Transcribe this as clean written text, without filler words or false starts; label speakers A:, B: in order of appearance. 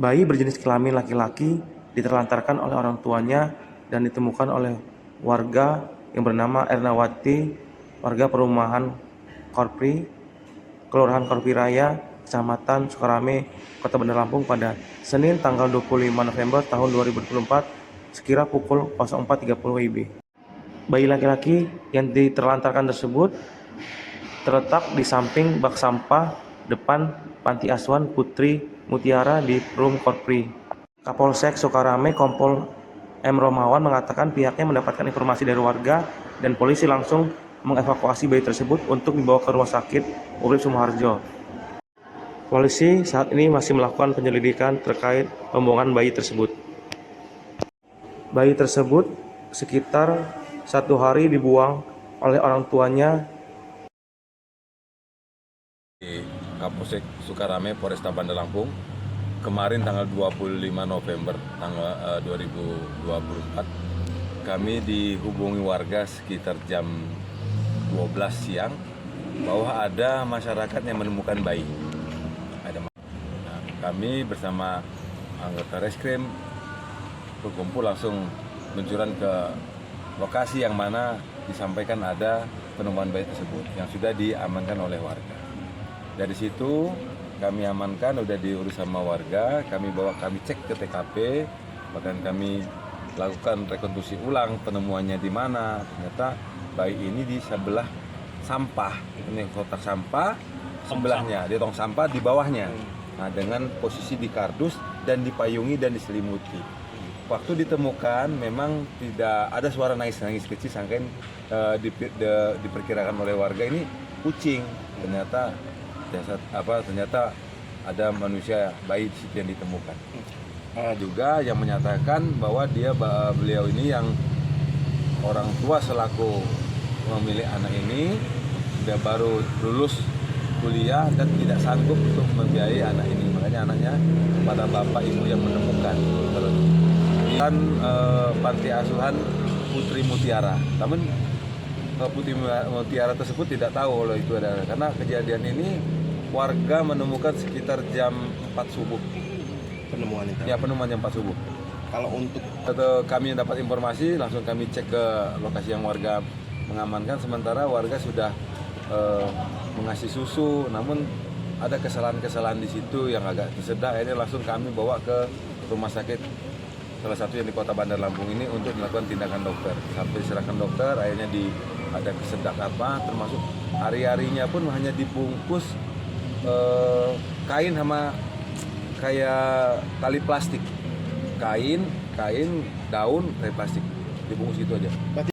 A: Bayi berjenis kelamin laki-laki diterlantarkan oleh orang tuanya dan ditemukan oleh warga yang bernama Ernawati, warga perumahan Korpri, Kelurahan Korpri Raya, Kecamatan Sukarame, Kota Bandar Lampung pada Senin tanggal 25 November tahun 2024 sekira pukul 04.30 WIB. Bayi laki-laki yang diterlantarkan tersebut terletak di samping bak sampah depan Panti Asuhan Putri Mutiara di Perum Korpri. Kapolsek Sukarame Kompol M. Romawan mengatakan pihaknya mendapatkan informasi dari warga dan polisi langsung mengevakuasi bayi tersebut untuk dibawa ke Rumah Sakit Urip Sumoharjo. Polisi saat ini masih melakukan penyelidikan terkait pembuangan bayi tersebut. Bayi tersebut sekitar 1 hari dibuang oleh orang tuanya.
B: Di Kapolsek Sukarame, Polresta Bandar Lampung, kemarin tanggal 25 November 2024, kami dihubungi warga sekitar jam 12 siang bahwa ada masyarakat yang menemukan bayi. Kami bersama anggota reskrim berkumpul langsung meluncurkan ke lokasi yang mana disampaikan ada penemuan bayi tersebut yang sudah diamankan oleh warga. Dari situ kami amankan, udah diurus sama warga, kami cek ke TKP, bahkan kami lakukan rekonstruksi ulang penemuannya di mana. Ternyata bayi ini di sebelah sampah, ini kotak sampah sebelahnya, di tong sampah di bawahnya. Nah, dengan posisi di kardus dan dipayungi dan diselimuti. Waktu ditemukan memang tidak ada suara nangis kecil, sangkain diperkirakan oleh warga ini kucing. Ternyata ada manusia bayi di situ yang ditemukan. Juga yang menyatakan bahwa beliau ini yang orang tua selaku memilih anak ini sudah baru lulus kuliah dan tidak sanggup untuk membiayai anak ini, makanya anaknya kepada bapak ibu yang menemukan. Dan Panti Asuhan Putri Mutiara, namun Putri Mutiara tersebut tidak tahu kalau itu ada, karena kejadian ini warga menemukan sekitar jam 4 subuh.
C: Penemuan itu?
B: Ya, penemuan jam 4 subuh.
C: Kalau untuk
B: kami dapat informasi, langsung kami cek ke lokasi yang warga mengamankan. Sementara warga sudah mengasih susu, namun ada kesalahan-kesalahan di situ yang agak tersedak. Ini langsung kami bawa ke rumah sakit salah satu yang di Kota Bandar Lampung ini untuk dilakukan tindakan dokter. Sampai diserahkan dokter, akhirnya ada kesedak termasuk hari-harinya pun hanya dibungkus kain sama kayak tali plastik, kain, daun, tali plastik, dibungkus itu aja.